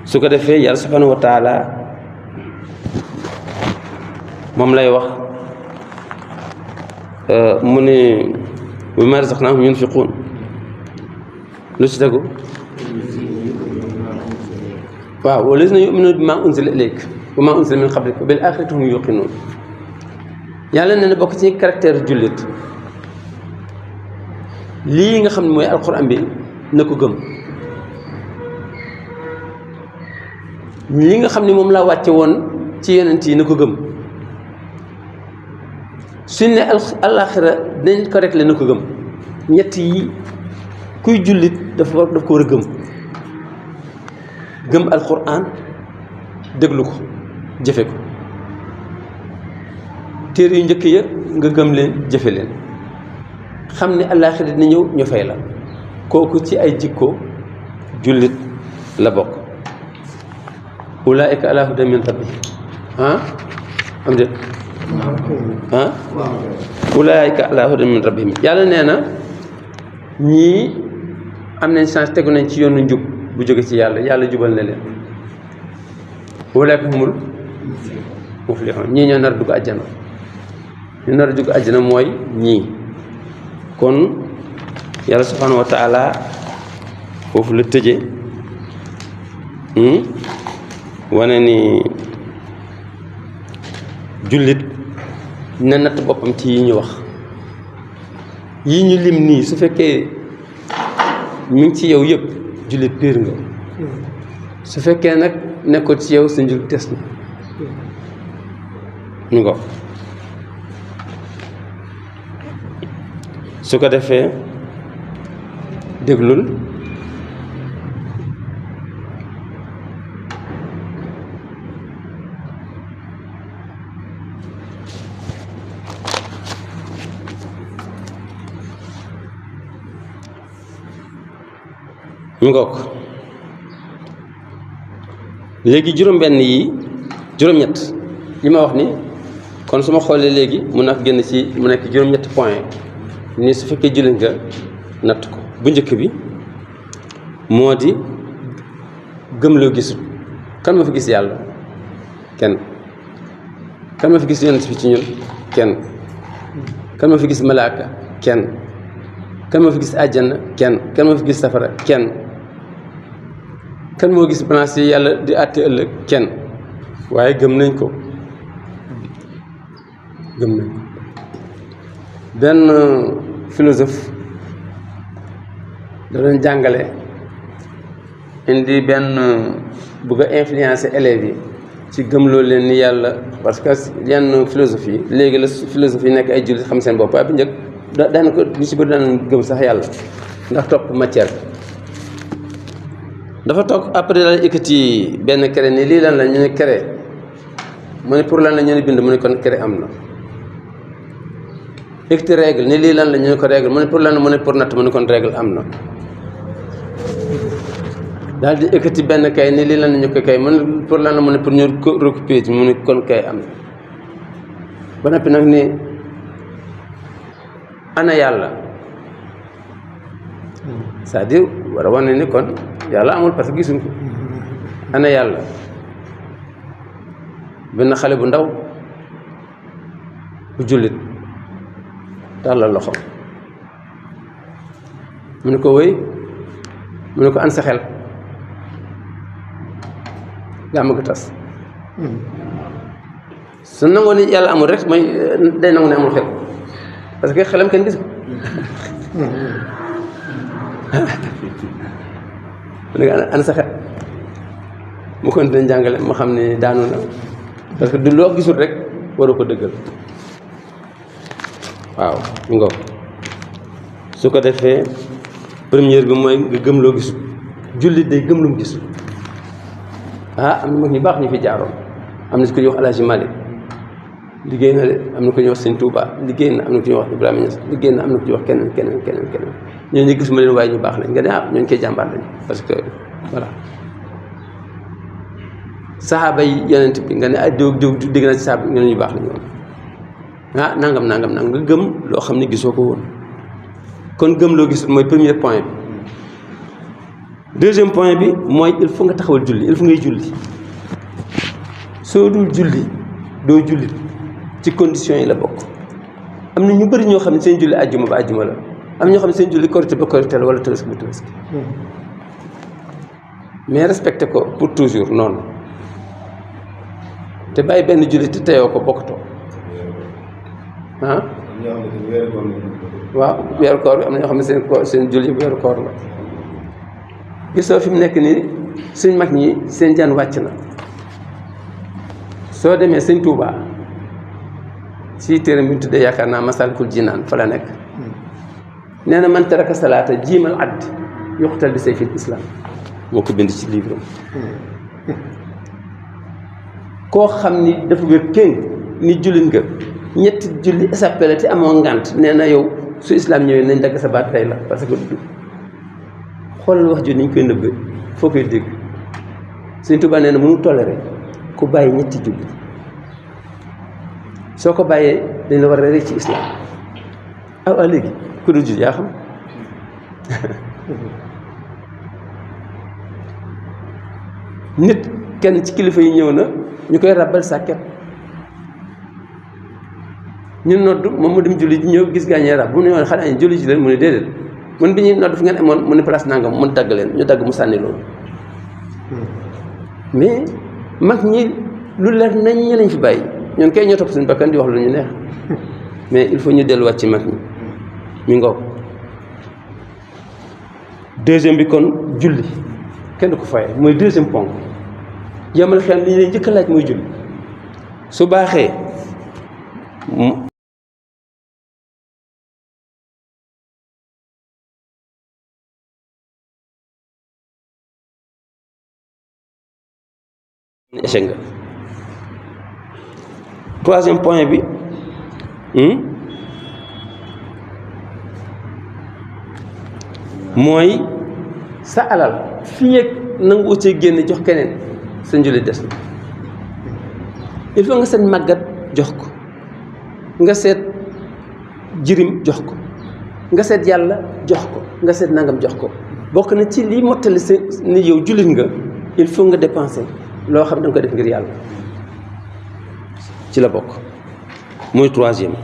su ko defee yàlla subhanahu wa taala moom lay wax mu ne wa mimmaa razaqnaahum yunfiquun lu ci tegu waaw wallaziina yu'minuuna bimaa unzila ilayka wa maa unzila min qablika wa bil aaxirati hum yuuqinuun yàlla nee na bokk ci caractère jullit lii nga xam ne mooy alquran bi na ko gëm li nga xam ne moom laa wàcce woon ci yonent yi na ko gëm suñ ne alaaxira dañ ko réglé na ko gëm ñett yi kuy jullit daf ko war a gëm alquran déglu ko jëfe ko téere yu njëkk ya nga gëm leen jëfe leen xam ne alaaxira dina ñëw ñu fay la kooku ci ay jikko jullit la bokk ulaa'ika alaa hudan min rabbihim am déet ulaa'ika alaa hudan min rabbihim yàlla nee na ñii am nañ chance tegu nañ ci yoonu njub bu jóge ci yàlla jubal na leen ulaa'ika humul muflihun ñii ñoo nar a dugg àjjana ñu nar a dugg àjjana mooy ñii kon yàlla subhanahu wa taala foofu la tëje wane ni jullit na natt boppam ci yi ñu wax yi ñu lim nii su fekkee mi ngi ci yow yëpp jullit piir nga su fekkee nag nekkul ci yow sa njul des na ñu ngo su ko defee déglul ñu ngook léegi juróom-benn yi juróom-ñett yi ma wax ni kon su ma xoolee léegi mun naa ko génn ci mu nekk juróom-ñetti point ni su fekkee jullit nga natt ko bu njëkk bi moo di gëm loo gisul kan ma fi gis yàlla kenn kan ma fi gis yonent bi ci ñun kenn kan ma fi gis malaaka kenn kan ma fi gis àjjana kenn kan ma fi gis safara kenn kan moo gis balance yi yàlla di àtte ëllëg kenn waaye gëm nañ ko benn philosophe da doon jàngale indi benn bëgg a influencer élèves yi ci gëmloo leen ni yàlla parce que yenn philosophie yi léegi la philosophie yi nekk ay jullit xam seen bopp waaye bu njëkk daanaka ñu ci bëri daan gëm sax yàlla ndax topp matière dafa toog après la yëkkati benn craie ni lii lan la ñu ne craie mu ne pour lan la ñu ne bind mu ne kon craie am na yëkkati règle ni lii lan la ñu ne ko règle mu ne pour lan la mu ne pour natt mu ne kon règle am na daal di yëkkati benn kay ni lii lan la ñu ko kay mu ne pour lan la mu ne pour ñu recouper mu ne kon kay am na ba noppi nag ni ana yàlla c'est-à-dire war a wane ni kon yàlla amul parce que gisuñ ko ana yàlla benn xale bu ndaw bu jullit tàllal loxo mu ne ko wéy mu ne ko an sa xel gaa ma ko tas su nangoo ni yàlla amul rek mooy day nangu ne amul xel parce que xelam kenn gis ko mu ne an sa xel mu continué jàngale ma xam ne daanu na parce que du loo gisul rek waru ko dëggal waaw nga su ko defee première bi mooy nga gëm loo gisul jullit day gëm lu mu gisul am na mag ñu baax ñu fi jaaroon am na ku ñuy wax El Hadj Malick liggéey na de am na ku ñuy wax Sëñ Touba liggéey na am na ku ñuy wax Ibrahima Niass liggéey na am na ku ñuy wax keneen ñooñu gis ma leen waaye ñu baax lañ nga ne ñooñu koy jàmbaar lañ parce que voilà saxaaba yi yonent bi nga ne diw dégg na ci saxaaba nga ne ñu baax lañ woon nangam nga gëm loo xam ne gisoo ko woon kon gëm loo gisul mooy premier point bi deuxième point bi mooy il faut nga taxawal julli il faut ngay julli soo dul julli doo jullit ci conditions yi la bokk. am na ñu bëri ñoo xam ne seen julli àjjuma ba àjjuma la am ñoo xam ne seen julli korité ba korité la wala tabaski ba tabaski mais respecté ko pour toujours noonu te bàyyi benn julli te teyoo ko bokkatoo ah. waaw weeru koor bi am na ñoo xam ne seen julli weeru koor la gisoo fi mu nekk nii suñ mag ñi seen jaan wàcc na soo demee sëñ Touba si téere bi ñu tuddee yaakaar naa Masalikul Jinaan fa la nekk nee na man taraka salaata jiimal add yuqtal bi sayfil islam moo ko bind ci livre am koo xam ni dafa wér kéng ni jullit nga ñetti julli échappé te amoo ngànt nee na yow su islam ñëwee nañ dagg sa baat tey la parce que xoolal wax ju ni ñu koy nëbb foo koy dégg Sëñ Tuubaa nee na mënu toléré ku bàyyi ñetti julli soo ko bàyyee dañ la war a rey ci islam aw léegi ku dul julli yaa xam nit kenn ci kilifa yi ñëw na ñu koy ràbbal sàkket ñu nodd moom mu dem julli ji ñëw gis gaañee rab bu mu ne woon xanaa ñu julli ji leen mu ne déedéet mun bi ñuy nodd fu ngeen amoon mu ne place nangam mun dagg leen ñu dagg mu sànni loolu mais mag ñi lu leer nañ ñi lañ fi bàyyi ñun kay ñoo topp suñu bakkan di wax lu ñu neex mais il faut ñu delluwaat ci mag ñi mi ngoog deuxième bi kon julli kenn du ko fayee mooy deuxième ponk yamal xel li ñu lay njëkk a laaj mooy julli su baaxee échec nga troisième point bi mooy sa alal fii ak nangu cee génn jox keneen sa njulli des na il faut nga seet màggat jox ko nga seet jirim jox ko nga seet yàlla jox ko nga seet nangam jox ko bokk na ci lii mottali sa ni yow jullit nga il faut nga dépenser loo xam ne da nga ko def ngir yàlla ci la bokk mooy troisième.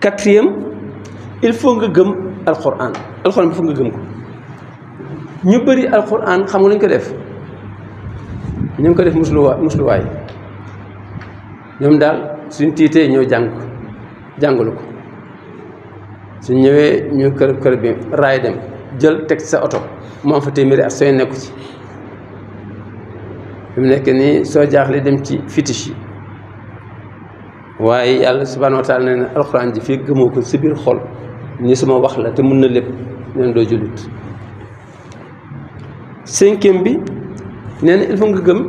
quatrième il faut nga gëm alxuraan alxuraan bi foog nga gëm ko ñu bëri alxuraan xam nga lu ñu ko def ñu ngi ko def musluwaay ñoom daal suñ tiitee ñëw jàngalu ko suñ ñëwee ñu kër bi raay dem jël teg sa oto mu am fa téeméeri at sooy nekku ci fi mu nekk nii soo jaaxle dem ci fétiche yi waaye yàlla subhaanahu wa taala nee na alxuraan ji fii gëmoo ko si biir xol ni sama wax la te mun na lépp nee na doo jullit. cinquième bi nee na il faut nga gëm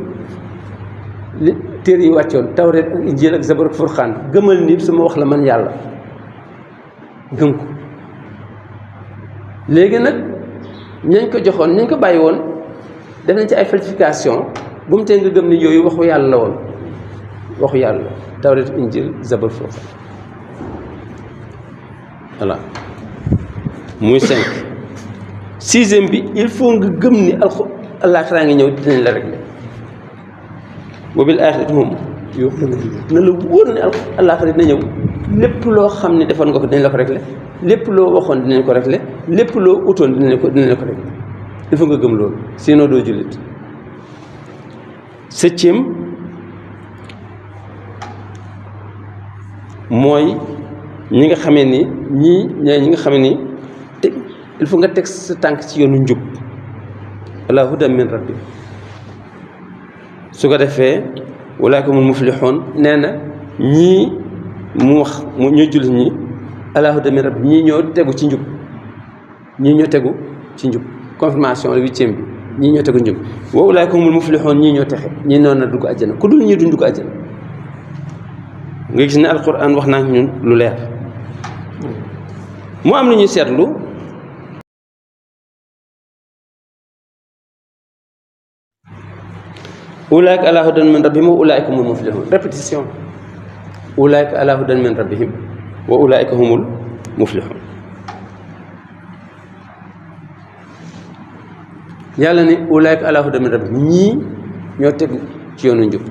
li téere yi wàccoon tawreet ak injiil ak zabar ak furqaan gëmal ni sama wax la man yàlla gëm ko léegi nag ñañ ko joxoon ñañ ko bàyyi woon def nañ ci ay falsification bu mu tee nga gëm ni yooyu waxu yàlla la woon waxu yàlla tawreet injiil zabar furqaan voilà muy 5. sixième bi il faut nga gëm ni àllaaxira ngi ñëw dinañ la régler wa bil aaxirati hum yuuqinuun na la wóor ne àllaaxira dina ñëw lépp loo xam ne defoon nga ko dinañ la ko régler lépp loo waxoon dinañ ko régler lépp loo utoon dinañ ko régler il faut nga gëm loolu sinon doo jullit. 7e mooy ñi nga xamee ni ñi nga xamee ni te il faut nga teg sa tànk ci yoonu njub ala hudan min rabbi su ko defee ulaa'ika humul muflixuun nee na ñii mu wax ñoo jullit ñi ala hudan min rabbi ñii ñoo tegu ci njub ñii ñoo tegu ci njub confirmation la 8e bi ñii ñoo tegu njub wa ulaa'ika humul muflixuun ñii ñoo texe ñii noonu na dugg àjjana ku dul ñii duñ dugg àjjana nga gis ne alquran wax naa ñun lu leer mu am lu ñuy seetlu ulaa'ika alaa hudan min rabbihim wa ulaa'ika humul muflihun répétition ulaa'ika alaa hudan min rabbihim wa ulaa'ika humul muflihun yàlla ni ulaa'ika alaa hudan min rabbihim ñii ñoo teg ci yoonu njub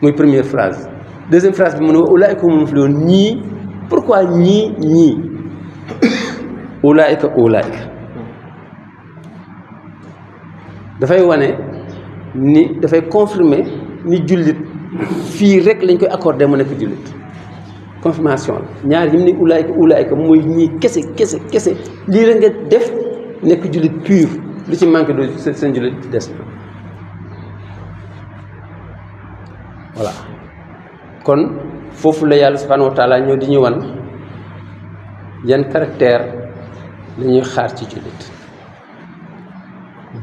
muy première phrase. Deuxième phrase bi mu ne ulaa'ika humul muflihuun ñii pourquoi ñii ulaa'ika dafay wane ni dafay confirmer ni jullit fii rek lañ koy accordé mu nekk jullit confirmation la ñaar yi mu ne ulaa'ika mooy ñii kese lii la nga def nekk jullit pur lu ci manqué du seen jullit des na voilà kon foofu la yàlla subhanahu wa taala ñëw di ñu wan yan caractère la ñuy xaar ci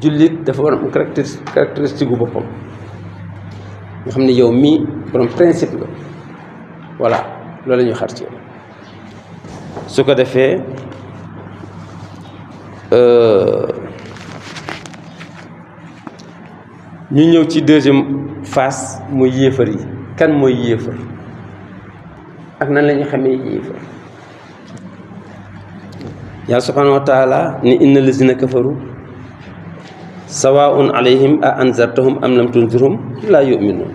jullit dafa war am caractéristique gu boppam nga xam ne yow mii borom principe la voilà loolu la ñuy xaar ci yow su ko defee ñu ñëw ci deuxième phase mooy yéefar yi kan mooy yéefar ak nan la ñu xamee yéefar yàlla subhanahu wa taala ni inna lazina kafaru sawaun alayhim a anzartahum am lam tunzirhum laa yuminuun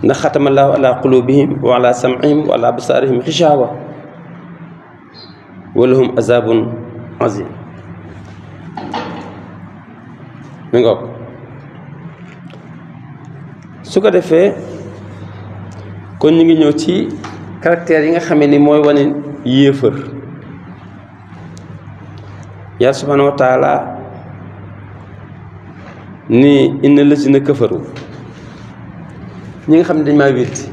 ndax xatama allahu ala qulubihim wa ala sam'ihim wa ala absaarihim xishawa wa lahum azabun azim mi ngoog su ko defee kon ñu ngi ñëw ci caractère yi nga xamee ni mooy wane yéefar yàlla subhanahu wa taala ni inna lazina kafaru ñi nga xam ne dañ maa wétti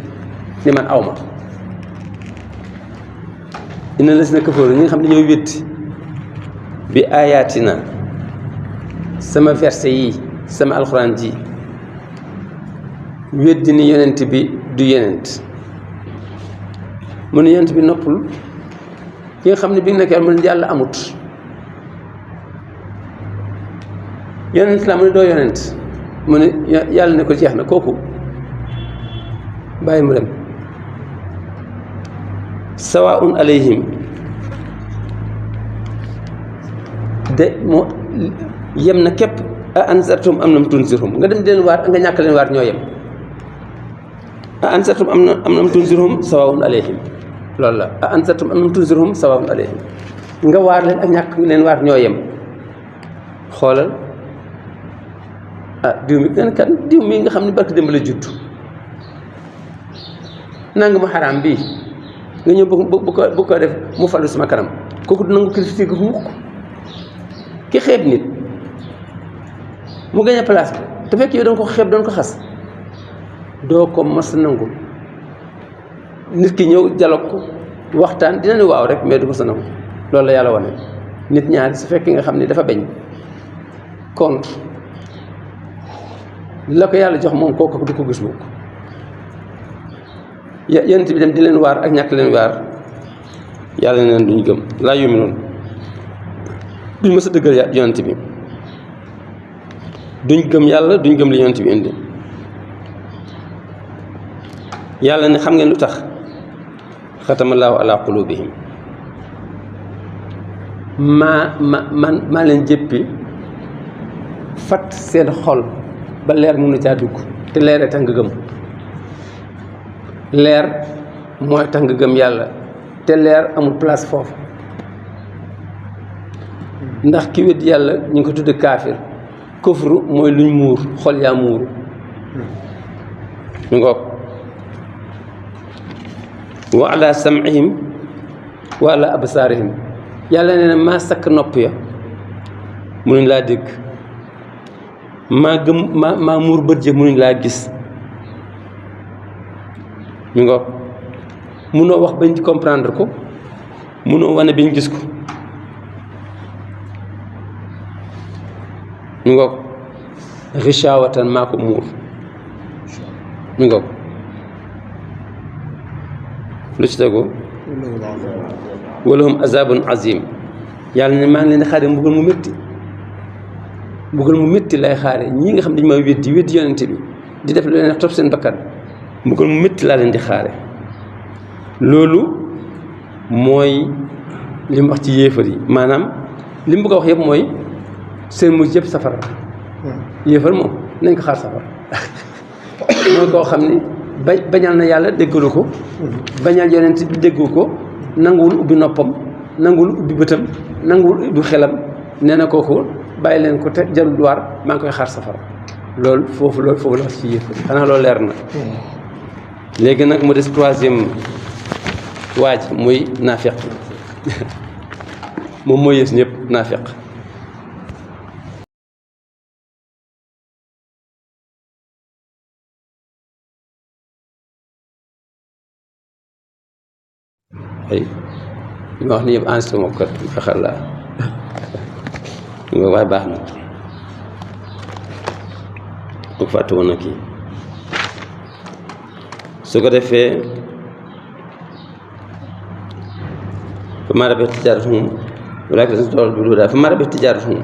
ni man awma inna lazina kafaru ñi nga xam ne dañoo wétti bi ayatina sama verset yi sama alxuraan ji weddi ni yonent bi du yonent mu ne yonent bi noppul ki nga xam ne bi nga nekkee mu ne yàlla amut yonent la mu ne doo yonent mu ne yàlla ne ko jeex na kooku bàyyi mu dem sawaun alayhim de moo yem na képp a anzartum am nam tunzirhum nga dem di leen waar nga ñàkk leen waar ñoo yem a anzartum am nam tunzirhum sawaun alayhim loolu la a anzartum am nam tunzirhum sawaun alayhim nga waar leen ak ñàkk leen waar ñoo yem xoolal diw mi nga kan diw mi nga xam ne barke démb la judd nanga mu xaraam bii nga ñëw bu ko def mu falu sama kanam kooku du nangu critique gu mukk ki xeeb nit mu gañ a place bi te fekk yow doon ko xeeb doon ko xas doo ko mos nangu nit ki ñëw dialogue ko waxtaan dina ne waaw rek mais du mos a nangu loolu la yàlla wane nit ñaari su fekkee nga xam ne dafa bañ contre la ko yàlla jox moom kooku du ko gis mukk yonent bi dem di leen waar ak ñàkk leen waar yàlla neen duñ gëm laa yumi noonu duñ mës a dëggal yonent bi duñ gëm yàlla duñ gëm li yonent bi indi yàlla ne xam ngeen lu tax xatamallaahu ala qulubihim maa leen jëppi fat seen xol ba leer mënu caa dugg te leeree tax nga gëm leer mooy tax nga gëm yàlla te leer amul place foofu ndax ki wét yàlla ñu ngi ko tudd kaafir kufru mooy luñ muur xol yaa muuru ñu ngoog wa ala sam'ihim wa ala absaarihim yàlla nee na maa sakk nopp ya mënuñ laa dégg maa muur bët ja mënuñ laa gis mi ngoog munoo wax bañ comprendre ko munoo wane bañ gis ko mi ngoog richawatan maa ko muur mi ngoog lu ci tegu walahum azabun azim yàlla ne maa ngi leen di xaare mbugal mu métti lay xaare ñii nga xam dañu ma weddi yonente bi di def lu leen topp seen bakkan mbugal mu métti laa leen di xaare loolu mooy li mu wax ci yéefar yi maanaam li mu bëgg a wax yëpp mooy seen mujj yëpp safara yéefar moom nañ ko xaar safara mooy koo xam ni bañal na yàlla déggalu ko bañal yonent bi déggu ko nanguwul ubbi noppam nanguwul ubbi bëtam nanguwul ubbi xelam nee na kooku bàyyi leen ko te jarul waar maa ngi koy xaar safara loolu foofu la wax ci yéefar xanaa loolu leer na léegi nag mu des troisième waaj muy naafeq moom mooy yées ñëpp naafeq ay li ma wax ni yëpp enregistré ma ko fexeel laa nga waaye baax na mu fàtte woon na kii su ko defee fa maa rabihat tijaaratuhum ulaa'ika llaziina ishtaraw bil hudaa fa maa rabihat tijaaratuhum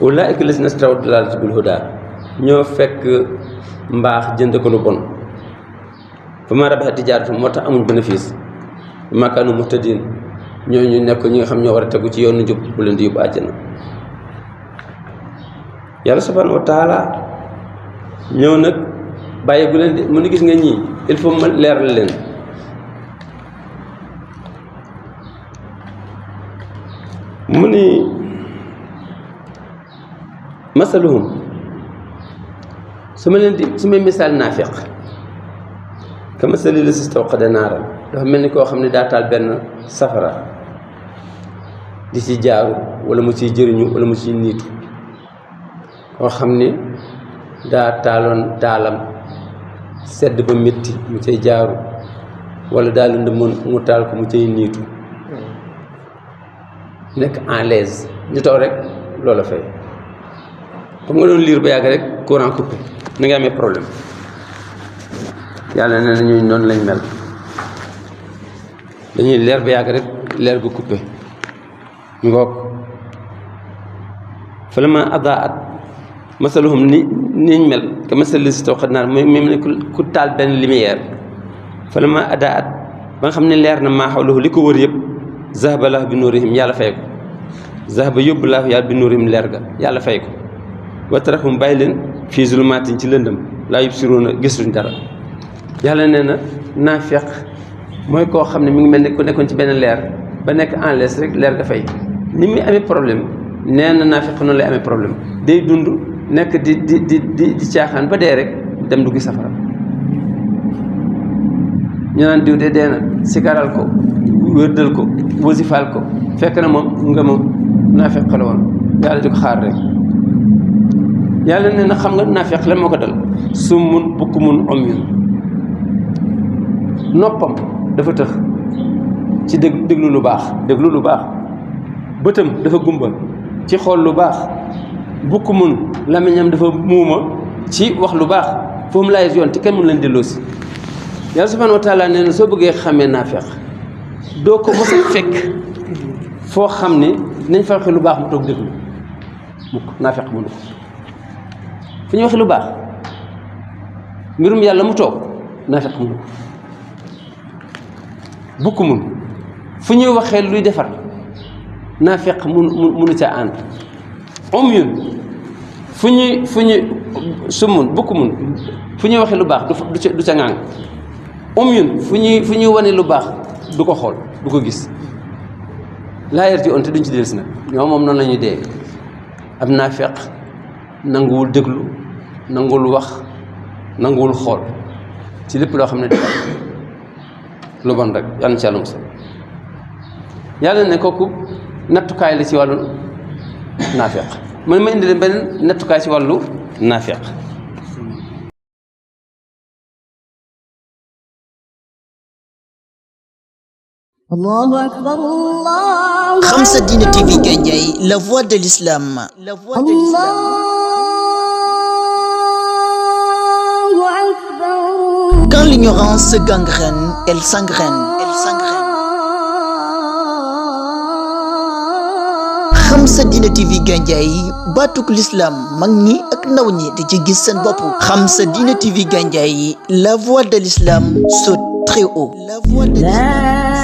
ulaa'ika llaziina ishtaraw dalaalata bil hudaa ñoo fekk mbaax jënd ko lu bon fa maa rabihat tijaaratuhum moo tax amuñ bénéfice maa kaanu muhtadiin ñooñu nekk ñi nga xam ñoo war a tegu ci yoonu njub bu leen di yóbbu àjjana yàlla subhaanahu wa taala ñëw nag bàyyi bu leen di mu ni gis nga ñii il faut ma leeral leen mu ni masaluhum su ma leen di su may misaal naafeq ka masali lazii istawqada naaran dafa mel ni koo xam ne daa taal benn safara di ci jaaru wala mu ciy jëriñu wala mu ciy niitu koo xam ni daa taaloon daalam sedd ba métti mu cay jaaru wala daa lënd mu taal ko mu cay niitu nekk en l'aise ñu taw rek loola fay comme nga doon liir ba yàgg rek courant coupé na nga amee problème yàlla nee na ñooñu noonu lañ mel dañuy leer ba yàgg rek leer gu coupé ñu ngoog falammaa adaa'at masaluhum niñ mel ka masali lazii istawqada naaran mu ne ku taal benn lumière falammaa adaa'at ba nga xam ne leer na maa hawlahu li ko wër yëpp zahaba llaahu bi nuurihim yàlla fay ko zahaba yóbbu llaahu yàlla bi nuurihim leer ga yàlla fay ko wa tarakahum bàyyi leen fii zulumaatin ci lëndëm laa yubsiruuna gisuñ dara yàlla nee na naafeq mooy koo xam ne mi ngi mel ni ku nekkoon ci benn leer ba nekk en l'aise rek leer ga fay ni muy amee problème nee na naafeq noonu lay amee problème day dund nekk di caaxaan ba dee rek dem duggi safara ñu naan diw de dee na sikaral ko wérdal ko wasifaal ko fekk na moom nga moom naafeq la woon yàlla di ko xaar rek yàlla nee na xam nga naafeq lan moo ko dal summun bukkumun umyun noppam dafa tëx ci déglu lu baax bëtam dafa gumba ci xool lu baax bukkumun lamiñam dafa muuma ci wax lu baax foofu laay yoon te kenn mënu leen delloosi yàlla subhaanahu wa taala nee na soo bëggee xamee naafeq doo ko mos a fekk foo xam ne nañ fa waxee lu baax mu toog déglu mukk naafeq mënu ko fu ñu waxee lu baax mbirum yàlla mu toog naafeq mënu ko bukk mun fu ñuy waxee luy defar naafeq munu ca ànd umyun fu ñuy summun bukk mun fu ñuy waxee lu baax du ca ŋàng umyun fu ñuy wane lu baax du ko xool du ko gis laa yarji'uun te duñ ci dellusi nag ñoom moom noonu la ñuy dee ab naafeq nanguwul déglu nanguwul wax nanguwul xool ci lépp loo xam ne defar lu bon rek yàlla na ci yàlla musal yàlla ne kooku nattukaay la ci wàllu naafeq man ma indi leen beneen nattukaay ci wàllu naafeq Allahu akbar Allah. Khamsa Dine TV Gandiaye, la voix de l'islam. Allahu akbar. Quand l'ignorance se gangrène, elle s'engraine. Khamsa Dine TV Gandiaye, batuk l'islam, mag ñi ak ndaw ñi di ci gis seen bopp. Khamsa Dine TV Gandiaye, la voix de l'islam saute très haut. La voix de l'islam.